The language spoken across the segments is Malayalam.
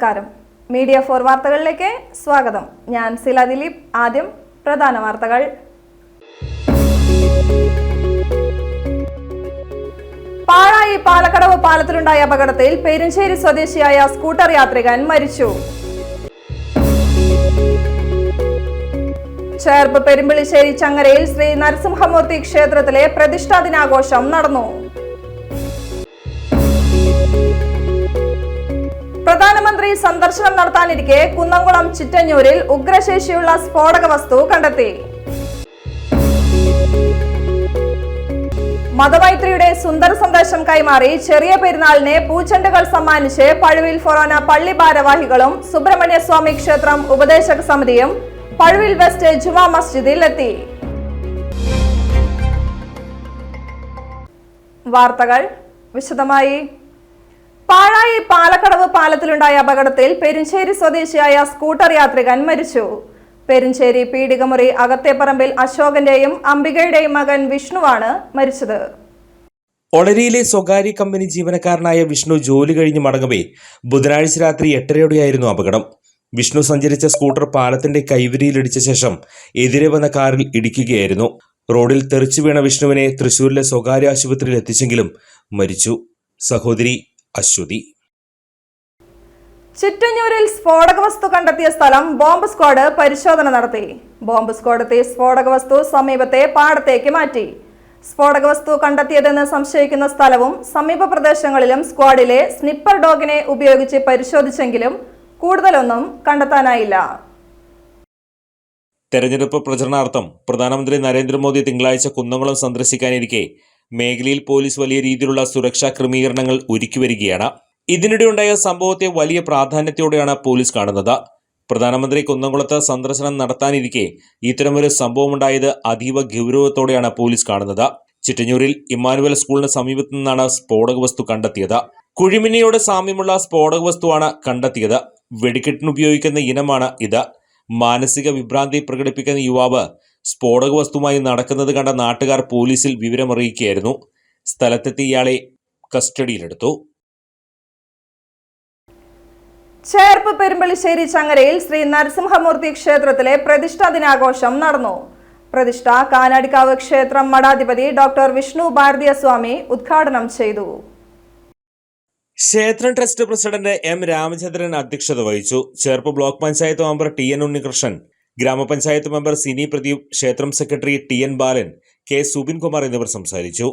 നമസ്കാരം. മീഡിയ 4 വാർത്തകളിലേക്ക് സ്വാഗതം. ഞാൻ സില ദിലീപ്. ആദ്യം പ്രധാന വാർത്തകൾ. പാഴായി പാലക്കടവ് പാലത്തിലുണ്ടായ അപകടത്തിൽ പെരിഞ്ചേരി സ്വദേശിയായ സ്കൂട്ടർ യാത്രികൻ മരിച്ചു. ചേർപ്പ് പെരുമ്പിളിശ്ശേരി ചങ്ങരയിൽ ശ്രീ നരസിംഹമൂർത്തി ക്ഷേത്രത്തിലെ പ്രതിഷ്ഠാ ദിനാഘോഷം നടന്നു. പ്രധാനമന്ത്രി സന്ദർശനം നടത്താനിരിക്കെ കുന്നംകുളം ചിറ്റഞ്ഞൂരിൽ ഉഗ്രശേഷിയുള്ള സ്ഫോടക വസ്തു കണ്ടെത്തി. മതമൈത്രിയുടെ സുന്ദര സന്ദേശം കൈമാറി ചെറിയ പെരുന്നാളിനെ പൂച്ചെണ്ടുകൾ സമ്മാനിച്ച് പഴുവിൽ ഫൊറോന പള്ളി ഭാരവാഹികളും സുബ്രഹ്മണ്യ സ്വാമി ക്ഷേത്രം ഉപദേശക സമിതിയും പഴുവിൽ വെസ്റ്റ് ജുമാ മസ്ജിദിൽ എത്തി. വാർത്തകൾ വിശദമായി. പാഴായി പാലക്കടവ് പാലത്തിലുണ്ടായ അപകടത്തിൽ പെരിഞ്ചേരി സ്വദേശിയായ സ്കൂട്ടർ യാത്രികൻ മരിച്ചു. പെരിഞ്ചേരി പീടികമുറി അകത്തേപ്പറമ്പിൽ അശോകന്റെയും അംബികയുടെയും മകൻ വിഷ്ണുവാണ് മരിച്ചത്. ഒളരിയിലെ സ്വകാര്യ കമ്പനി ജീവനക്കാരനായ വിഷ്ണു ജോലി കഴിഞ്ഞ് മടങ്ങവേ ബുധനാഴ്ച രാത്രി 8:30 അപകടം. വിഷ്ണു സഞ്ചരിച്ച സ്കൂട്ടർ പാലത്തിന്റെ കൈവരിയിലിടിച്ച ശേഷം എതിരെ വന്ന കാറിൽ ഇടിക്കുകയായിരുന്നു. റോഡിൽ തെറിച്ചു വീണ വിഷ്ണുവിനെ തൃശൂരിലെ സ്വകാര്യ ആശുപത്രിയിൽ എത്തിച്ചെങ്കിലും മരിച്ചു. സഹോദരി അശ്വതി. ചിറ്റഞ്ഞൂരിൽ സ്ഫോടക വസ്തു കണ്ടെത്തിയ സ്ഥലം ബോംബ് സ്ക്വാഡ് പരിശോധന നടത്തി. ബോംബ് സ്ക്വാഡ് എത്തി സ്ഫോടക വസ്തു സമീപത്തെ പാടത്തേക്ക് മാറ്റി. സ്ഫോടക വസ്തു കണ്ടെത്തിയതെന്ന് സംശയിക്കുന്ന സ്ഥലവും സമീപ പ്രദേശങ്ങളിലും സ്ക്വാഡിലെ സ്നിപ്പർ ഡോഗിനെ ഉപയോഗിച്ച് പരിശോധിച്ചെങ്കിലും കൂടുതലൊന്നും കണ്ടെത്താനായില്ല. തെരഞ്ഞെടുപ്പ് പ്രചരണാർത്ഥം പ്രധാനമന്ത്രി നരേന്ദ്രമോദി തിങ്കളാഴ്ച കുന്നംകുളം സന്ദർശിക്കാനിരിക്കെ മേഖലയിൽ പോലീസ് വലിയ രീതിയിലുള്ള സുരക്ഷാ ക്രമീകരണങ്ങൾ ഒരുക്കിവരികയാണ്. ഇതിനിടെയുണ്ടായ സംഭവത്തെ വലിയ പ്രാധാന്യത്തോടെയാണ് പോലീസ് കാണുന്നത്. പ്രധാനമന്ത്രി കുന്നംകുളത്ത് സന്ദർശനം നടത്താനിരിക്കെ ഇത്തരമൊരു സംഭവമുണ്ടായത് അതീവ ഗൗരവത്തോടെയാണ് പോലീസ് കാണുന്നത്. ചിറ്റഞ്ഞൂരിൽ ഇമ്മാനുവൽ സ്കൂളിന് സമീപത്തു നിന്നാണ് സ്ഫോടക വസ്തു കണ്ടെത്തിയത്. കുഴിമിന്നയോട് സാമ്യമുള്ള സ്ഫോടക വസ്തുവാണ് കണ്ടെത്തിയത്. വെടിക്കെട്ടിനുപയോഗിക്കുന്ന ഇനമാണ് ഇത്. മാനസിക വിഭ്രാന്തി പ്രകടിപ്പിക്കുന്ന യുവാവ് സ്ഫോടക വസ്തുമായി നടക്കുന്നത് കണ്ട നാട്ടുകാർ പോലീസിൽ വിവരമറിയിക്കുകയായിരുന്നു. സ്ഥലത്തെത്തി ഇയാളെ കസ്റ്റഡിയിലെടുത്തു. ചേർപ്പ് പെരുമ്പിളിശ്ശേരി ചങ്ങരയിൽ ശ്രീ നരസിംഹമൂർത്തി ക്ഷേത്രത്തിലെ പ്രതിഷ്ഠാ ദിനാഘോഷം നടന്നു. പ്രതിഷ്ഠ കാനാടിക്കാവ് ക്ഷേത്രം മഠാധിപതി ഡോക്ടർ വിഷ്ണു ഭാരതീയ സ്വാമി ഉദ്ഘാടനം ചെയ്തു. ക്ഷേത്രം ട്രസ്റ്റ് പ്രസിഡന്റ് എം രാമചന്ദ്രൻ അധ്യക്ഷത വഹിച്ചു. Cherpu block panchayat member TN Unnikrishnan, ഗ്രാമപഞ്ചായത്ത് മെമ്പർ സിനി പ്രദീപ്, ക്ഷേത്രം സെക്രട്ടറി TN ബാലൻ, K സുബിൻകുമാർ എന്നിവർ സംസാരിച്ചു.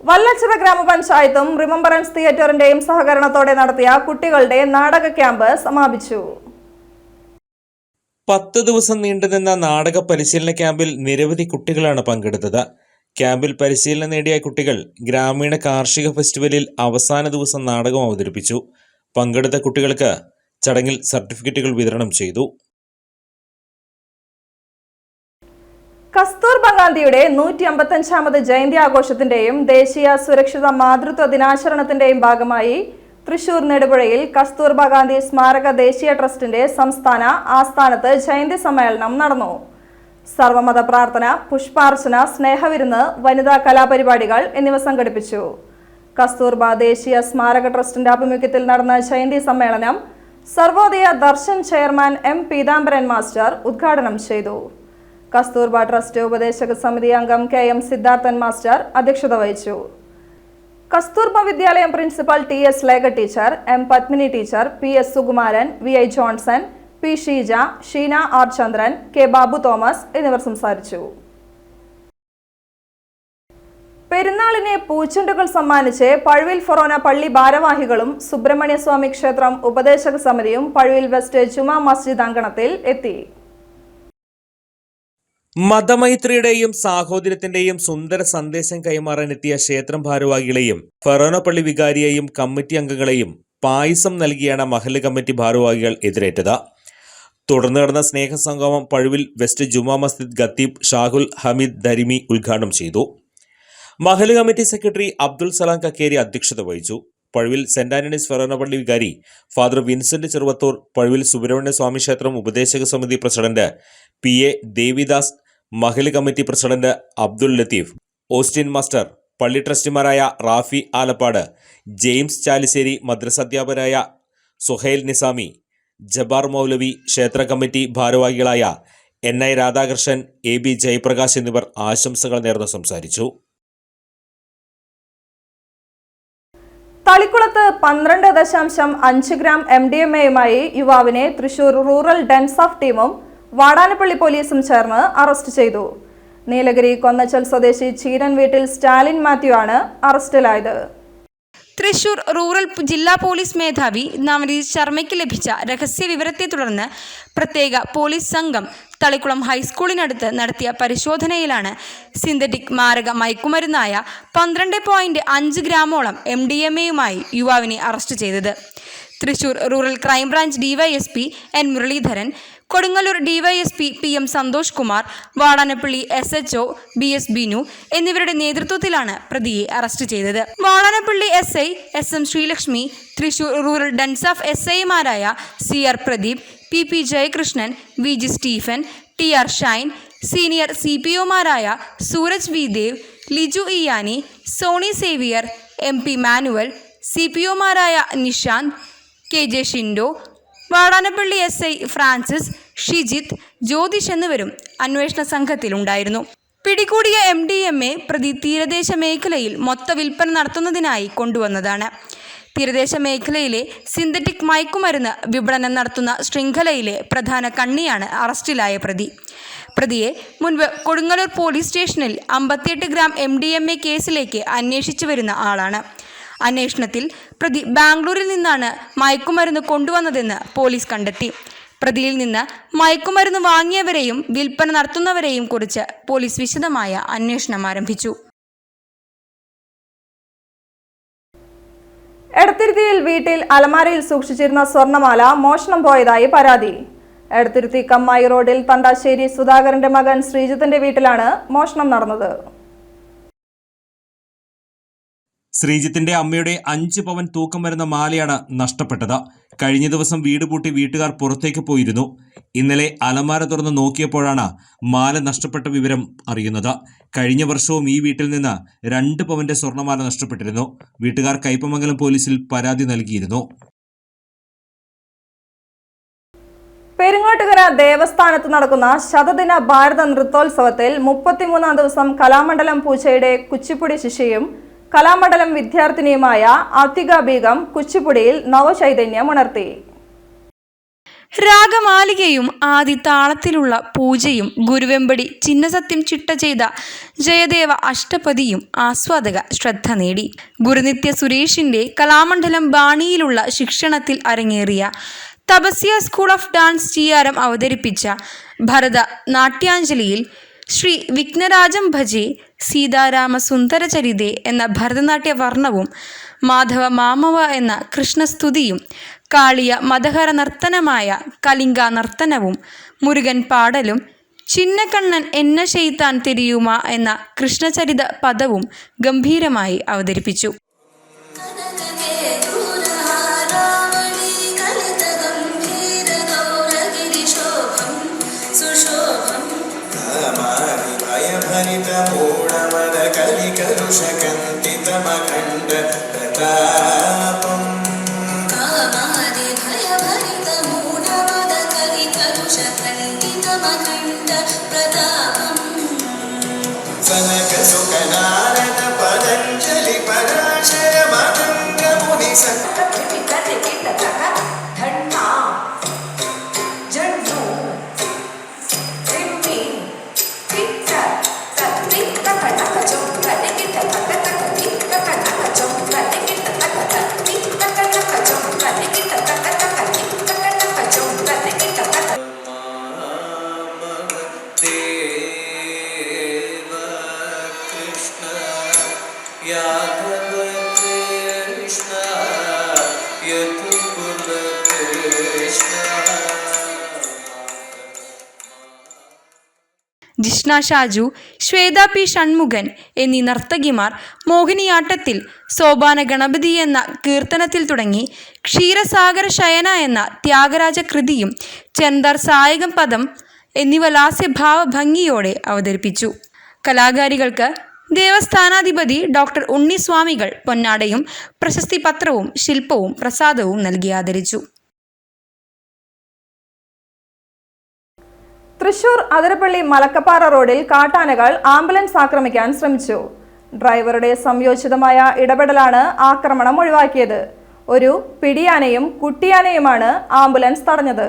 വല്ലച്ചിറ ഗ്രാമപഞ്ചായത്തും റിമംബറൻസ് തിയേറ്ററിന്റെയും സഹകരണത്തോടെ നടത്തിയ കുട്ടികളുടെ നാടക ക്യാമ്പ് സമാപിച്ചു. 10 ദിവസം നീണ്ടുനിന്ന നാടക പരിശീലന ക്യാമ്പിൽ നിരവധി കുട്ടികളാണ് പങ്കെടുത്തത്. ക്യാമ്പിൽ പരിശീലനം നേടിയ കുട്ടികൾ ഗ്രാമീണ കാർഷിക ഫെസ്റ്റിവലിൽ അവസാന ദിവസം നാടകം അവതരിപ്പിച്ചു. പങ്കെടുത്ത കുട്ടികൾക്ക് ചടങ്ങിൽ സർട്ടിഫിക്കറ്റുകൾ വിതരണം ചെയ്തു. കസ്തൂർബ ഗാന്ധിയുടെ 155ാമത് ജയന്തി ആഘോഷത്തിന്റെയും ദേശീയ സുരക്ഷിത മാതൃത്വ ദിനാചരണത്തിന്റെയും ഭാഗമായി തൃശൂർ നെടുപുഴയിൽ കസ്തൂർബ ഗാന്ധി സ്മാരക ദേശീയ ട്രസ്റ്റിന്റെ സംസ്ഥാന ആസ്ഥാനത്ത് ജയന്തി സമ്മേളനം നടന്നു. സർവമത പ്രാർത്ഥന, പുഷ്പാർച്ചന, സ്നേഹവിരുന്ന്, വനിതാ കലാപരിപാടികൾ എന്നിവ സംഘടിപ്പിച്ചു. കസ്തൂർബ ദേശീയ സ്മാരക ട്രസ്റ്റിന്റെ ആഭിമുഖ്യത്തിൽ നടന്ന ജയന്തി സമ്മേളനം Sarvodaya Darshan chairman M Peethambaran master ഉദ്ഘാടനം ചെയ്തു. കസ്തൂർബ ട്രസ്റ്റ് ഉപദേശക സമിതി അംഗം KM സിദ്ധാർത്ഥൻ മാസ്റ്റർ അധ്യക്ഷത വഹിച്ചു. കസ്തൂർബ വിദ്യാലയം principal TS Lekha teacher, M Padmini teacher, PS Sukumaran, VI Johnson, P Sheeja, Sheena R ചന്ദ്രൻ, K ബാബു തോമസ് എന്നിവർ സംസാരിച്ചു. പെരുന്നാളിനെ പൂച്ചെണ്ടുകൾ സമ്മാനിച്ച് പഴുവിൽ ഫൊറോന പള്ളി ഭാരവാഹികളും സുബ്രഹ്മണ്യ സ്വാമി ക്ഷേത്രം ഉപദേശക സമിതിയും പഴുവിൽ വെസ്റ്റ് ജുമാ മസ്ജിദ് അങ്കണത്തിൽ എത്തി. മതമൈത്രിയുടെയും സാഹോദര്യത്തിന്റെയും സുന്ദര സന്ദേശം കൈമാറാനെത്തിയ ക്ഷേത്രം ഭാരവാഹികളെയും ഫൊറോന പള്ളി വികാരിയെയും കമ്മിറ്റി അംഗങ്ങളെയും പായസം നൽകിയാണ് മഹല്ല് കമ്മിറ്റി ഭാരവാഹികൾ എതിരേറ്റത്. തുടർന്ന് നടന്ന സ്നേഹസംഗമം പഴുവിൽ വെസ്റ്റ് ജുമാ മസ്ജിദ് ഖത്തീബ് ഷാഹുൽ ഹമീദ് ദരിമി ഉദ്ഘാടനം ചെയ്തു. മഹല്ല് കമ്മിറ്റി സെക്രട്ടറി അബ്ദുൽ സലാം കക്കേരി അധ്യക്ഷത വഹിച്ചു. പഴുവിൽ സെന്റ് ആന്റണീസ് ഫൊറോന പള്ളി വികാരി ഫാദർ വിൻസെന്റ് ചെറുവത്തൂർ, പഴുവിൽ സുബ്രഹ്മണ്യ സ്വാമി ക്ഷേത്രം ഉപദേശക സമിതി പ്രസിഡന്റ് PA ദേവിദാസ്, മഹല്ല് committee president Abdul Latheef, Austin master, പള്ളി ട്രസ്റ്റിമാരായ റാഫി ആലപ്പാട്, ജെയിംസ് ചാലിശ്ശേരി, മദ്രസ അധ്യാപകരായ സുഹൈൽ നിസാമി, ജബാർ മൗലവി, ക്ഷേത്ര കമ്മിറ്റി ഭാരവാഹികളായ NI രാധാകൃഷ്ണൻ, AB ജയപ്രകാശ് എന്നിവർ ആശംസകൾ നേർന്ന് സംസാരിച്ചു. തളിക്കുളത്ത് 12.5 ഗ്രാം MDMA-യുമായി യുവാവിനെ തൃശൂർ റൂറൽ ഡെൻസാഫ് ടീമും വാടാനപ്പള്ളി പോലീസും ചേർന്ന് അറസ്റ്റ് ചെയ്തു. നീലഗിരി കൊന്നച്ചൽ സ്വദേശി ചീരൻ വീട്ടിൽ സ്റ്റാലിൻ മാത്യു ആണ് അറസ്റ്റിലായത്. തൃശൂർ റൂറൽ ജില്ലാ പോലീസ് മേധാവി നവനീത് ശർമ്മയ്ക്ക് ലഭിച്ച രഹസ്യ വിവരത്തെ തുടർന്ന് പ്രത്യേക പോലീസ് സംഘം തളിക്കുളം ഹൈസ്കൂളിനടുത്ത് നടത്തിയ പരിശോധനയിലാണ് സിന്തറ്റിക് മാരക മയക്കുമരുന്നായ 12.5 ഗ്രാമോളം MDMA-യുമായി യുവാവിനെ അറസ്റ്റ് ചെയ്തത്. Thrissur rural crime branch DYSP N Muraleedharan, Kodungallur DYSP PM Santhosh Kumar, Vadanappally SHO BS Binu എന്നിവരുടെ നേതൃത്വത്തിലാണ് പ്രതിയെ അറസ്റ്റ് ചെയ്തത്. Vadanappally SI SM Sreelakshmi, Thrissur rural DANSAF SI-മാരായ CR Pradeep, PP Jayakrishnan, VG Stephen, TR Shine, senior CPO-മാരായ സൂരജ് വി ദേവ്, ലിജു ഇയാനി, സോണി സേവിയർ, MP മാനുവൽ, CPO-മാരായ നിഷാന്ത്, KJ ഷിൻഡോ, വാടാനപ്പള്ളി SI ഫ്രാൻസിസ്, ഷിജിത്ത്, ജ്യോതിഷ് എന്നിവരും അന്വേഷണ സംഘത്തിലുണ്ടായിരുന്നു. പിടികൂടിയ MDMA പ്രതി തീരദേശ മേഖലയിൽ മൊത്ത വിൽപ്പന നടത്തുന്നതിനായി കൊണ്ടുവന്നതാണ്. തീരദേശ മേഖലയിലെ സിന്തറ്റിക് മയക്കുമരുന്ന് വിപണനം നടത്തുന്ന ശൃംഖലയിലെ പ്രധാന കണ്ണിയാണ് അറസ്റ്റിലായ പ്രതി. പ്രതിയെ മുൻപ് കൊടുങ്ങല്ലൂർ പോലീസ് സ്റ്റേഷനിൽ 58 ഗ്രാം MDMA കേസിലേക്ക് അന്വേഷിച്ചു വരുന്ന ആളാണ്. അന്വേഷണത്തിൽ പ്രതി ബാംഗ്ലൂരിൽ നിന്നാണ് മയക്കുമരുന്ന് കൊണ്ടുവന്നതെന്ന് പോലീസ് കണ്ടെത്തി. പ്രതിയിൽ നിന്ന് മയക്കുമരുന്ന് വാങ്ങിയവരെയും വിൽപ്പന നടത്തുന്നവരെയും കുറിച്ച് പോലീസ് വിശദമായ അന്വേഷണം ആരംഭിച്ചു. എടത്തിരുത്തിയിൽ വീട്ടിൽ അലമാരയിൽ സൂക്ഷിച്ചിരുന്ന സ്വർണ്ണമാല മോഷണം പോയതായി പരാതി. എടത്തിരുത്തി കമ്മായി റോഡിൽ തണ്ടാശ്ശേരി സുധാകരന്റെ മകൻ ശ്രീജിത്തിന്റെ വീട്ടിലാണ് മോഷണം നടന്നത്. ശ്രീജിത്തിന്റെ അമ്മയുടെ 5 പവൻ തൂക്കം വരുന്ന മാലയാണ് നഷ്ടപ്പെട്ടത്. കഴിഞ്ഞ ദിവസം വീട് പൂട്ടി വീട്ടുകാർ പുറത്തേക്ക് പോയിരുന്നു. ഇന്നലെ അലമാര തുറന്ന് നോക്കിയപ്പോഴാണ് മാല നഷ്ടപ്പെട്ട വിവരം അറിയുന്നത്. കഴിഞ്ഞ വർഷവും ഈ വീട്ടിൽ നിന്ന് 2 പവന്റെ സ്വർണ്ണമാല നഷ്ടപ്പെട്ടിരുന്നു. വീട്ടുകാർ കയ്പമംഗലം പോലീസിൽ പരാതി നൽകിയിരുന്നു. പെരിങ്ങോട്ടുകര ദേവസ്ഥാനത്ത് നടക്കുന്ന ശതദിന ഭാരത നൃത്തോത്സവത്തിൽ 33-ാം ദിവസം കലാമണ്ഡലം പൂച്ചയുടെ കുച്ചിപ്പുടി ശിഷ്യയും കലാമണ്ഡലം വിദ്യാർത്ഥിനിയുമായ ആതിക ബീഗം കുച്ചിപ്പുടിയിൽ നവചൈതന്യം ഉണർത്തി. രാഗമാലികയും ആദി താളത്തിലുള്ള പൂജയും ഗുരുവെമ്പടി ചിന്നസത്യം ചിട്ട ചെയ്ത ജയദേവ അഷ്ടപതിയും ആസ്വാദക ശ്രദ്ധ നേടി. ഗുരുനിത്യ സുരേഷിന്റെ കലാമണ്ഡലം ബാണിയിലുള്ള ശിക്ഷണത്തിൽ അരങ്ങേറിയ Tapasya school of dance GRM അവതരിപ്പിച്ച ഭരത നാട്യാഞ്ജലിയിൽ ശ്രീ വിഘ്നരാജം ഭജെ സീതാരാമ സുന്ദരചരിതേ എന്ന ഭരതനാട്യ വർണ്ണവും മാധവ മാമവ എന്ന കൃഷ്ണസ്തുതിയും കാളിയ മദഹര നർത്തനമായ കലിംഗ നർത്തനവും മുരുകൻ പാടലും ചിന്നക്കണ്ണൻ എന്ന ചെയ്താൻ തിരിയുമ എന്ന കൃഷ്ണചരിത പദവും ഗംഭീരമായി അവതരിപ്പിച്ചു. ജിഷ്ണ ഷാജു, ശ്വേത P ഷൺമുഖൻ എന്നീ നർത്തകിമാർ മോഹിനിയാട്ടത്തിൽ സോപാന ഗണപതി എന്ന കീർത്തനത്തിൽ തുടങ്ങി ക്ഷീരസാഗര ശയന എന്ന ത്യാഗരാജ കൃതിയും ചെന്തർ സായകം പദം എന്നിവ ലാസ്യഭാവ ഭംഗിയോടെ അവതരിപ്പിച്ചു. കലാകാരികൾക്ക് ദേവസ്ഥാനാധിപതി ഡോക്ടർ ഉണ്ണിസ്വാമികൾ പൊന്നാടയും പ്രശസ്തി പത്രവും ശില്പവും പ്രസാദവും നൽകി ആദരിച്ചു. തൃശൂർ അതിരപ്പള്ളി മലക്കപ്പാറ റോഡിൽ കാട്ടാനകൾ ആംബുലൻസ് ആക്രമിക്കാൻ ശ്രമിച്ചു. ഡ്രൈവറുടെ സംയോജിതമായ ഇടപെടലാണ് ആക്രമണം ഒഴിവാക്കിയത്. ഒരു പിടിയാനയും കുട്ടിയാനയുമാണ് ആംബുലൻസ് തടഞ്ഞത്.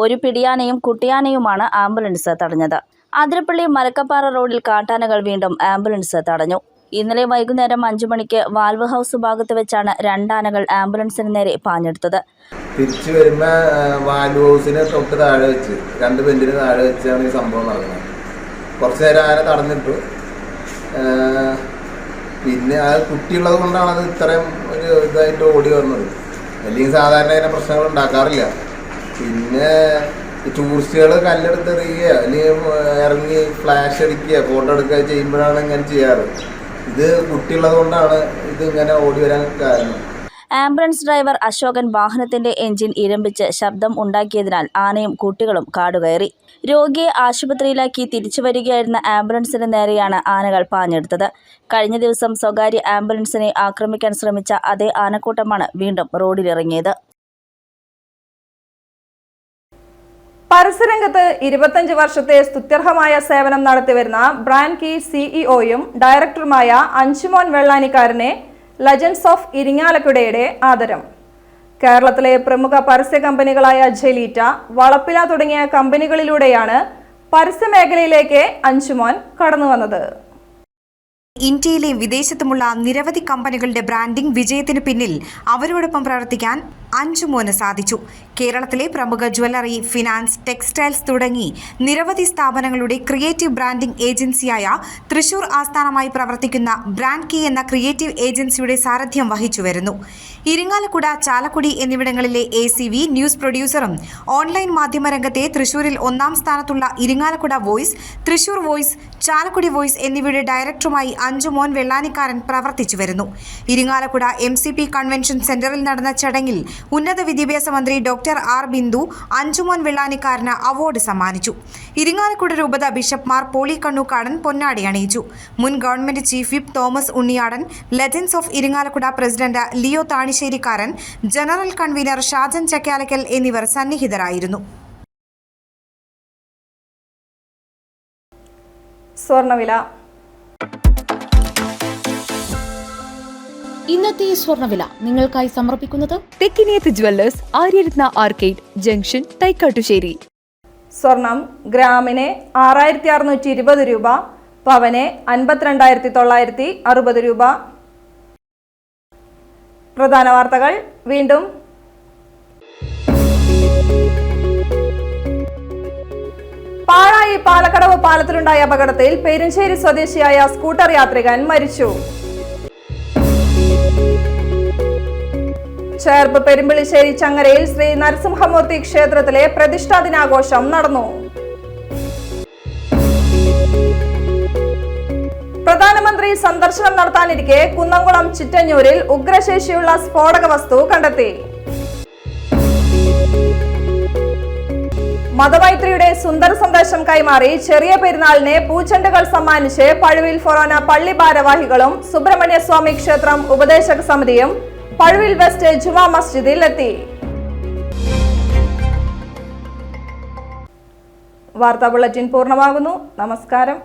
ഒരു പിടിയാനയും കുട്ടിയാനയുമാണ് ആംബുലൻസ് തടഞ്ഞത്. അതിരപ്പള്ളി മലക്കപ്പാറ റോഡിൽ കാട്ടാനകൾ വീണ്ടും ആംബുലൻസ് തടഞ്ഞു. ഇന്നലെ വൈകുന്നേരം 5 മണിക്ക് വാൽവ് ഹൗസ് ഭാഗത്ത് വെച്ചാണ് 2 ആനകൾ ആംബുലൻസിന് നേരെ പാഞ്ഞെടുത്തത്. തിരിച്ചു വരുമ്പോൾ വാൽവ് ഹൗസിന് തൊട്ട് താഴെ വെച്ച് 2 ബെഞ്ചിന് താഴെ വെച്ചാണ് ഈ സംഭവം നടന്നത്. കുറച്ച് നേരം ആന തടഞ്ഞിട്ടു. പിന്നെ അത് കുട്ടിയുള്ളത് കൊണ്ടാണ് അത് ഇത്രയും ഒരു ഇതായിട്ട് ഓടി വന്നത്. അല്ലെങ്കിൽ സാധാരണ അതിനെ പ്രശ്നങ്ങൾ ഉണ്ടാക്കാറില്ല. പിന്നെ ടൂറിസ്റ്റുകൾ കല്ലെടുത്തെറിയുക അല്ലെങ്കിൽ ഇറങ്ങി ഫ്ലാഷ് അടിക്കുക ഫോട്ടോ എടുക്കുക ചെയ്യുമ്പോഴാണ് ഇങ്ങനെ ചെയ്യാറ്. ഇത് കുട്ടിയുള്ളത് കൊണ്ടാണ് ഇത് ഇങ്ങനെ ഓടി വരാൻ കാരണം. ആംബുലൻസ് ഡ്രൈവർ അശോകൻ വാഹനത്തിന്റെ എഞ്ചിൻ ഇരമ്പിച്ച് ശബ്ദം ഉണ്ടാക്കിയതിനാൽ ആനയും കുട്ടികളും കാടുകയറി. രോഗിയെ ആശുപത്രിയിലാക്കി തിരിച്ചു വരികയായിരുന്ന ആംബുലൻസിന് നേരെയാണ് ആനകൾ പാഞ്ഞെടുത്തത്. കഴിഞ്ഞ ദിവസം സ്വകാര്യ ആംബുലൻസിനെ ആക്രമിക്കാൻ ശ്രമിച്ച അതേ ആനക്കൂട്ടമാണ് വീണ്ടും റോഡിലിറങ്ങിയത്. പരസ്യരംഗത്ത് 25 വർഷത്തെ സ്തുത്യർഹമായ സേവനം നടത്തിവരുന്ന ബ്രാൻഡ് കീ സിഇഒയും ഡയറക്ടറുമായ അഞ്ചുമോൻ വെള്ളാനിക്കാരനെ ലെജൻഡ്സ് ഓഫ് ഇരിങ്ങാലക്കുടയുടെ ആദരം. കേരളത്തിലെ പ്രമുഖ പരസ്യ കമ്പനികളായ ജലീറ്റ, വളപ്പില തുടങ്ങിയ കമ്പനികളിലൂടെയാണ് പരസ്യമേഖലയിലേക്ക് അഞ്ചുമോൻ കടന്നുവന്നത്. ഇന്ത്യയിലെയും വിദേശത്തുമുള്ള നിരവധി കമ്പനികളുടെ ബ്രാൻഡിംഗ് വിജയത്തിനു പിന്നിൽ അവരോടൊപ്പം പ്രവർത്തിക്കാൻ അഞ്ചുമോന് സാധിച്ചു. കേരളത്തിലെ പ്രമുഖ ജ്വല്ലറി, ഫിനാൻസ്, ടെക്സ്റ്റൈൽസ് തുടങ്ങി നിരവധി സ്ഥാപനങ്ങളുടെ ക്രിയേറ്റീവ് ബ്രാൻഡിംഗ് ഏജൻസിയായ തൃശൂർ ആസ്ഥാനമായി പ്രവർത്തിക്കുന്ന ബ്രാൻഡ് കീ എന്ന ക്രിയേറ്റീവ് ഏജൻസിയുടെ സാരഥ്യം വഹിച്ചു വരുന്നു. ഇരിങ്ങാലക്കുട, ചാലക്കുടി എന്നിവിടങ്ങളിലെ ACV ന്യൂസ് പ്രൊഡ്യൂസറും ഓൺലൈൻ മാധ്യമരംഗത്തെ തൃശൂരിൽ 1ാം സ്ഥാനത്തുള്ള Irinjalakuda voice, Thrissur voice, Chalakudy voice എന്നിവയുടെ ഡയറക്ടറുമായി അഞ്ചുമോൻ വെള്ളാനിക്കാരൻ പ്രവർത്തിച്ചു വരുന്നു. ഇരിങ്ങാലക്കുട MCP കൺവെൻഷൻ സെന്ററിൽ നടന്ന ചടങ്ങിൽ ഉന്നത വിദ്യാഭ്യാസ മന്ത്രി ഡോക്ടർ R. ബിന്ദു അഞ്ചുമോൻ വെള്ളാനിക്കാരന് അവാർഡ് സമ്മാനിച്ചു. ഇരിങ്ങാലക്കുട രൂപത ബിഷപ്പ് മാർ പോളി കണ്ണൂക്കാടൻ പൊന്നാടി അണിയിച്ചു. മുൻ government chief whip Thomas Unniyadan, legends of Irinjalakuda president Leo Thanisserikkaran, general convener Shajan Chakkalakkal എന്നിവർ സന്നിഹിതരായിരുന്നു. സ്വർണ്ണവില. ഇന്നത്തെ സ്വർണ്ണവില നിങ്ങൾക്കായി സമർപ്പിക്കുന്നത് Thekkiniyath jewellers, Aryaratna arcade junction, Thaikkattussery. സ്വർണം ഗ്രാമിന് 6620 രൂപ, പവന് 52,960 രൂപ. പ്രധാന വാർത്തകൾ വീണ്ടും. പാഴായി പാലക്കടവ് പാലത്തിലുണ്ടായ അപകടത്തിൽ പെരുഞ്ചേരി സ്വദേശിയായ സ്കൂട്ടർ യാത്രികൻ മരിച്ചു. ചേർപ്പ് പെരുമ്പിളിശ്ശേരി ചങ്ങരയിൽ ശ്രീ നരസിംഹമൂർത്തി ക്ഷേത്രത്തിലെ പ്രതിഷ്ഠാ ദിനാഘോഷം നടന്നു. പ്രധാനമന്ത്രി സന്ദർശനം നടത്താനിരിക്കെ കുന്നംകുളം ചിറ്റഞ്ഞൂരിൽ ഉഗ്രശേഷിയുള്ള സ്ഫോടക വസ്തു കണ്ടെത്തി. മതമൈത്രിയുടെ സുന്ദര സന്ദേശം കൈമാറി ചെറിയ പെരുന്നാളിനെ പൂച്ചെണ്ടുകൾ സമ്മാനിച്ച് പഴുവിൽ ഫൊറോന പള്ളി ഭാരവാഹികളും സുബ്രഹ്മണ്യ സ്വാമി ക്ഷേത്രം ഉപദേശക സമിതിയും പഴുവിൽ വെസ്റ്റ് ജുമാ മസ്ജിദിൽ എത്തി. വാർത്താ ബുള്ളറ്റിൻ പൂർണ്ണമാകുന്നു. നമസ്കാരം.